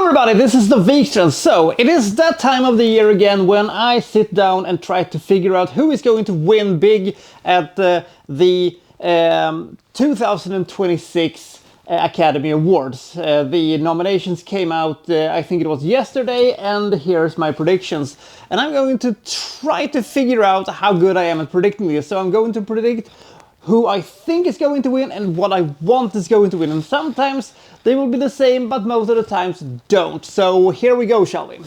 everybody, this is the Wikstrand. So, it is that time of the year again when I sit down and try to figure out who is going to win big at the 2026 Academy Awards. The nominations came out, I think it was yesterday, and here's my predictions. And I'm going to try to figure out how good I am at predicting this. So I'm going to predict who I think is going to win and what I want is going to win. And sometimes they will be the same, but most of the times don't. So here we go, shall we?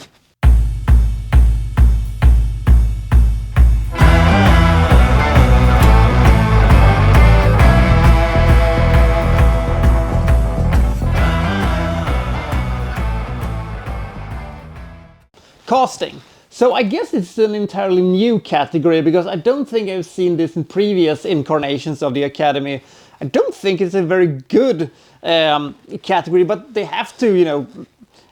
Casting. So I guess it's an entirely new category because I don't think I've seen this in previous incarnations of the Academy. I don't think it's a very good category, but they have to,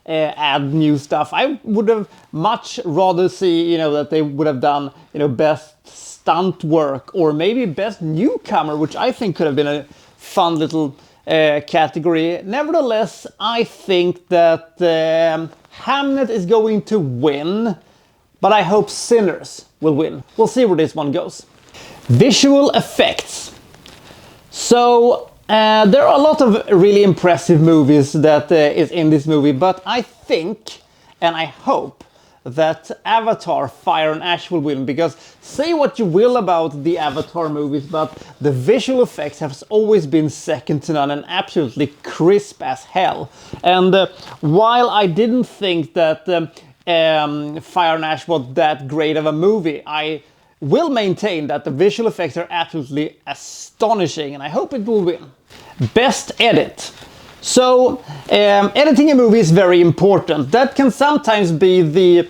add new stuff. I would have much rather see, that they would have done, best stunt work or maybe best newcomer, which I think could have been a fun little category. Nevertheless, I think that Hamnet is going to win, but I hope Sinners will win. We'll see where this one goes. Visual effects. So there are a lot of really impressive movies that is in this movie, but I think and I hope that Avatar Fire and Ash will win, because say what you will about the Avatar movies, but the visual effects have always been second to none and absolutely crisp as hell. And while I didn't think that Fire and Ash was that great of a movie, I will maintain that the visual effects are absolutely astonishing, and I hope it will win. Best edit. So, editing a movie is very important. That can sometimes be the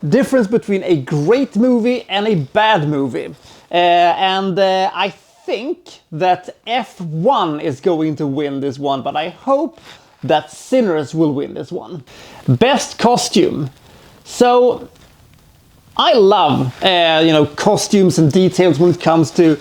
difference between a great movie and a bad movie. I think that F1 is going to win this one, but I hope that Sinners will win this one. Best costume. So, I love, costumes and details when it comes to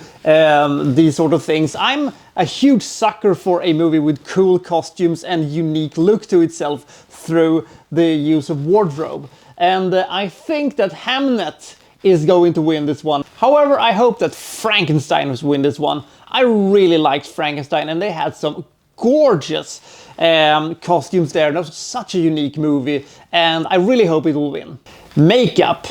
these sort of things. I'm a huge sucker for a movie with cool costumes and unique look to itself through the use of wardrobe. And I think that Hamnet is going to win this one. However, I hope that Frankenstein will win this one. I really liked Frankenstein, and they had some gorgeous costumes there. That was such a unique movie, and I really hope it will win. Makeup.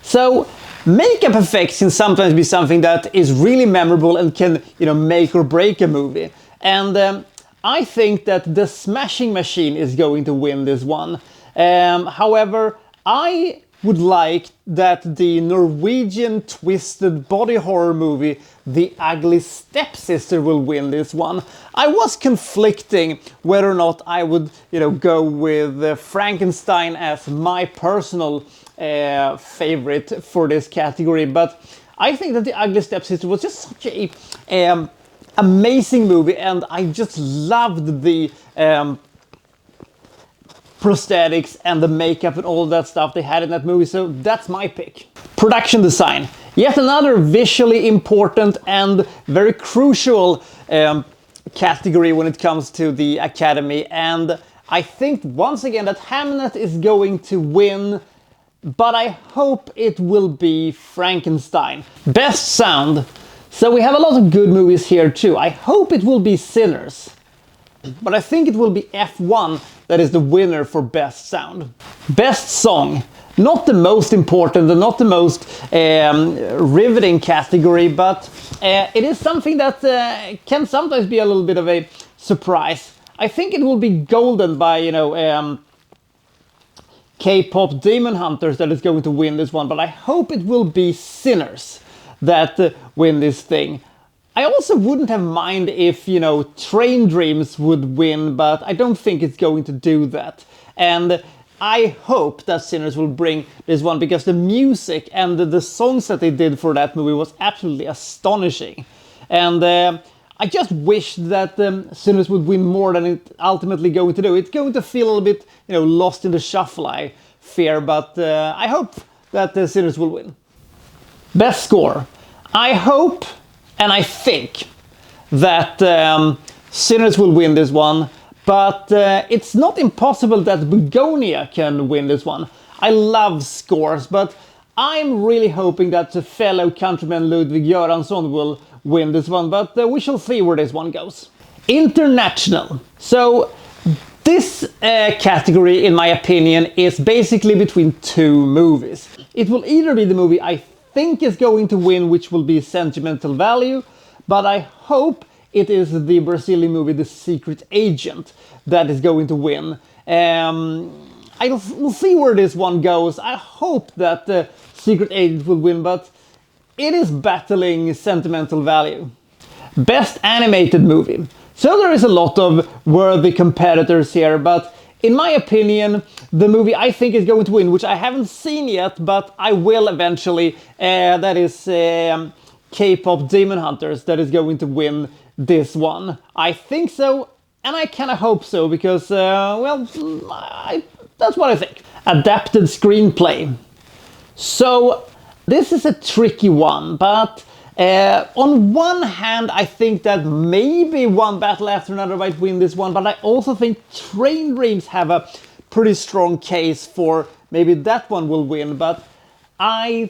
So, makeup effects can sometimes be something that is really memorable and can, make or break a movie. And I think that The Smashing Machine is going to win this one. However, I would like that the Norwegian twisted body horror movie The Ugly Stepsister will win this one. I was conflicting whether or not I would, go with Frankenstein as my personal favorite for this category, but I think that The Ugly Stepsister was just such a amazing movie, and I just loved the prosthetics and the makeup and all that stuff they had in that movie, so that's my pick. Production design. Yet another visually important and very crucial category when it comes to the Academy, and I think once again that Hamnet is going to win, but I hope it will be Frankenstein. Best sound. So we have a lot of good movies here too. I hope it will be Sinners, but I think it will be F1 that is the winner for best sound. Best song. Not the most important and not the most riveting category, but it is something that can sometimes be a little bit of a surprise. I think it will be Golden by, K-pop Demon Hunters that is going to win this one, but I hope it will be Sinners that win this thing. I also wouldn't have mind if, Train Dreams would win, but I don't think it's going to do that. And I hope that Sinners will bring this one, because the music and the songs that they did for that movie was absolutely astonishing. And I just wish that Sinners would win more than it ultimately going to do. It's going to feel a little bit, lost in the shuffle, I fear, but I hope that Sinners will win. Best score. I hope and I think that Sinners will win this one, But it's not impossible that Begonia can win this one. I love scores, but I'm really hoping that the fellow countryman Ludwig Göransson will win this one, but we shall see where this one goes. International. So this category, in my opinion, is basically between two movies. It will either be the movie I think is going to win, which will be Sentimental Value, but I hope it is the Brazilian movie The Secret Agent that is going to win. We'll see where this one goes. I hope that The Secret Agent will win, but it is battling Sentimental Value. Best Animated Movie. So there is a lot of worthy competitors here, but in my opinion, the movie I think is going to win, which I haven't seen yet, but I will eventually, that is K-pop Demon Hunters, that is going to win this one. I think so, and I kind of hope so, because, well, that's what I think. Adapted Screenplay. So this is a tricky one, but on one hand, I think that maybe One Battle After Another might win this one, but I also think Train Dreams have a pretty strong case for maybe that one will win, but I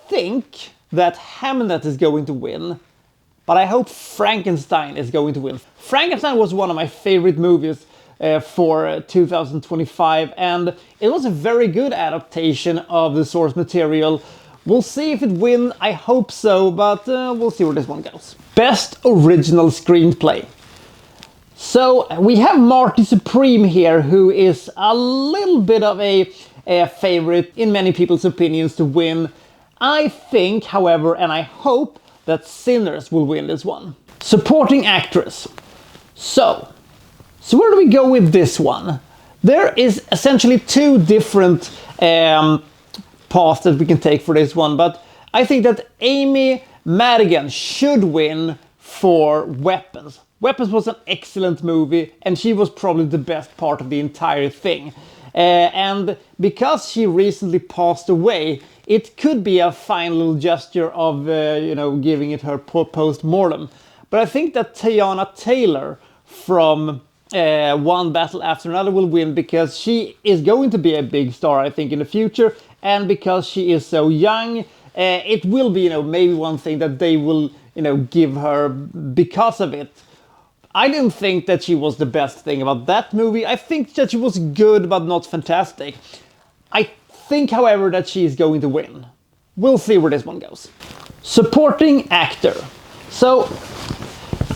think that Hamnet is going to win, but I hope Frankenstein is going to win. Frankenstein was one of my favorite movies for 2025, and it was a very good adaptation of the source material. We'll see if it wins, I hope so, but we'll see where this one goes. Best Original Screenplay. So we have Marty Supreme here, who is a little bit of a favorite in many people's opinions to win. I think, however, and I hope that Sinners will win this one. Supporting Actress. So where do we go with this one? There is essentially two different paths that we can take for this one, but I think that Amy Madigan should win for Weapons. Weapons was an excellent movie, and she was probably the best part of the entire thing. And because she recently passed away, it could be a final gesture of, giving it her post-mortem. But I think that Teyana Taylor from One Battle After Another will win, because she is going to be a big star, I think, in the future. And because she is so young, it will be, maybe one thing that they will, give her because of it. I didn't think that she was the best thing about that movie. I think that she was good, but not fantastic. I think, however, that she is going to win. We'll see where this one goes. Supporting Actor. So,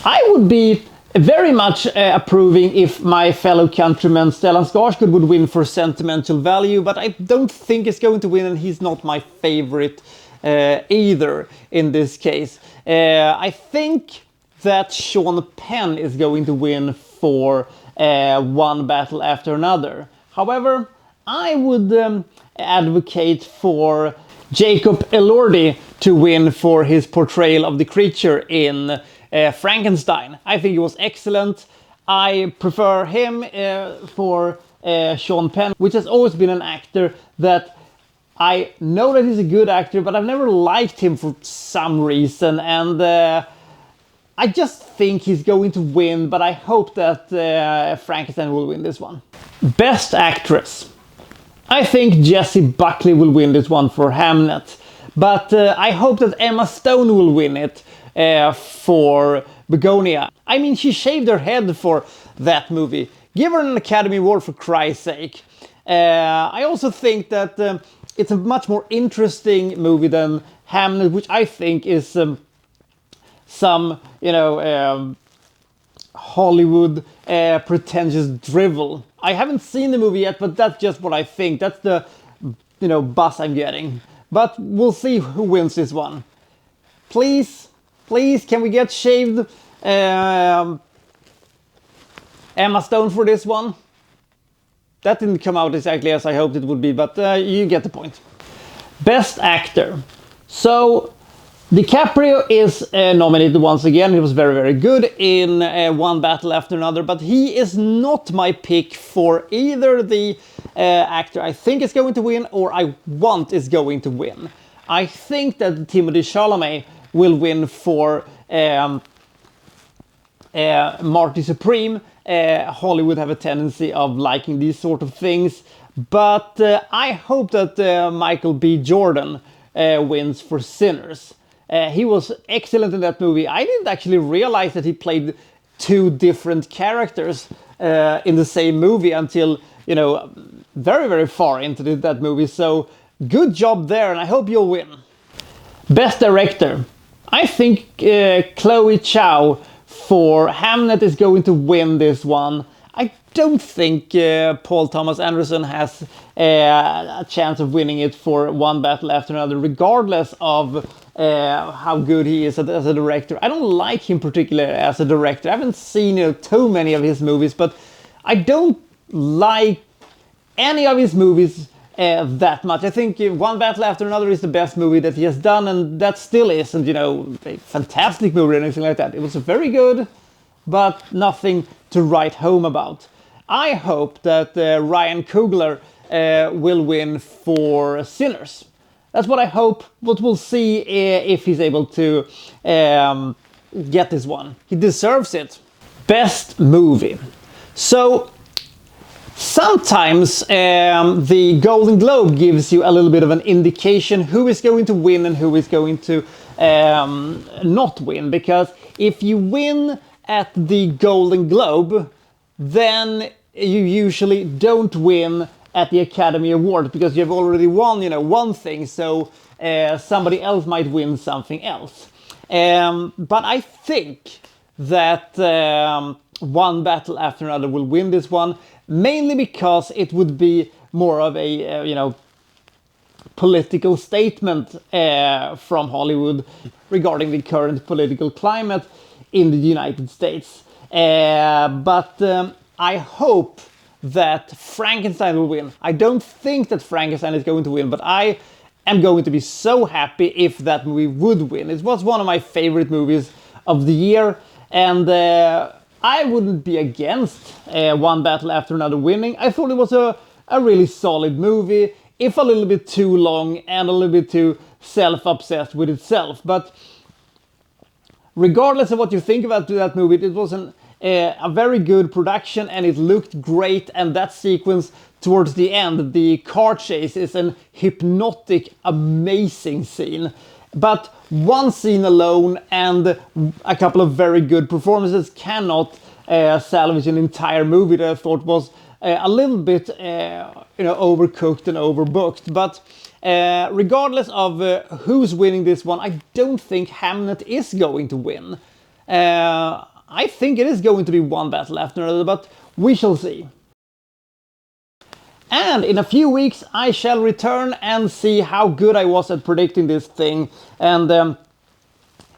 I would be very much approving if my fellow countryman Stellan Skarsgård would win for Sentimental Value, but I don't think he's going to win, and he's not my favorite either in this case. I think that Sean Penn is going to win for One Battle After Another. However, I would advocate for Jacob Elordi to win for his portrayal of the creature in Frankenstein. I think it was excellent. I prefer him for Sean Penn, which has always been an actor that I know that he's a good actor, but I've never liked him for some reason, and I just think he's going to win, but I hope that Frankenstein will win this one. Best Actress. I think Jessie Buckley will win this one for Hamnet, but I hope that Emma Stone will win it for Begonia. I mean, she shaved her head for that movie. Give her an Academy Award, for Christ's sake. I also think that it's a much more interesting movie than Hamnet, which I think is some, Hollywood pretentious drivel. I haven't seen the movie yet, but that's just what I think. That's the, buzz I'm getting. But we'll see who wins this one. Please, can we get shaved Emma Stone for this one? That didn't come out exactly as I hoped it would be, but you get the point. Best Actor. So, DiCaprio is nominated once again. He was very, very good in One Battle After Another, but he is not my pick for either the actor I think is going to win or I want is going to win. I think that Timothée Chalamet will win for Marty Supreme, Hollywood have a tendency of liking these sort of things. But I hope that Michael B. Jordan wins for Sinners. He was excellent in that movie. I didn't actually realize that he played two different characters in the same movie until, you know, very, very far into that movie. So good job there, and I hope you'll win. Best Director. I think Chloe Zhao for Hamnet is going to win this one. I don't think Paul Thomas Anderson has a chance of winning it for One Battle After Another, regardless of how good he is as a director. I don't like him particularly as a director. I haven't seen too many of his movies, but I don't like any of his movies that much. I think One Battle After Another is the best movie that he has done, and that still isn't, a fantastic movie or anything like that. It was very good, but nothing to write home about. I hope that Ryan Coogler will win for Sinners. That's what I hope, but we'll see if he's able to get this one. He deserves it. Best movie. So, sometimes the Golden Globe gives you a little bit of an indication who is going to win and who is going to not win. Because if you win at the Golden Globe, then you usually don't win at the Academy Award because you've already won, one thing, so somebody else might win something else. But I think that One Battle After Another will win this one, mainly because it would be more of a, political statement from Hollywood regarding the current political climate in the United States. But I hope that Frankenstein will win. I don't think that Frankenstein is going to win, but I am going to be so happy if that movie would win. It was one of my favorite movies of the year, and I wouldn't be against One Battle After Another winning. I thought it was a really solid movie, if a little bit too long and a little bit too self-obsessed with itself. But regardless of what you think about that movie, it was a very good production and it looked great, and that sequence towards the end, the car chase, is an hypnotic, amazing scene. But one scene alone and a couple of very good performances cannot salvage an entire movie that I thought was a little bit overcooked and overbooked. But regardless of who's winning this one, I don't think Hamnet is going to win. I think it is going to be One Battle After Another, but we shall see. And in a few weeks I shall return and see how good I was at predicting this thing, and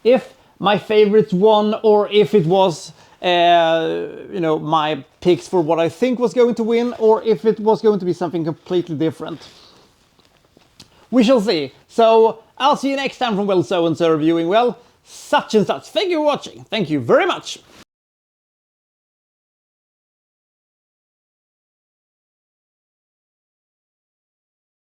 if my favorites won or if it was my picks for what I think was going to win, or if it was going to be something completely different. We shall see. So I'll see you next time from Well So and So Reviewing Well, such and such. Thank you for watching. Thank you very much.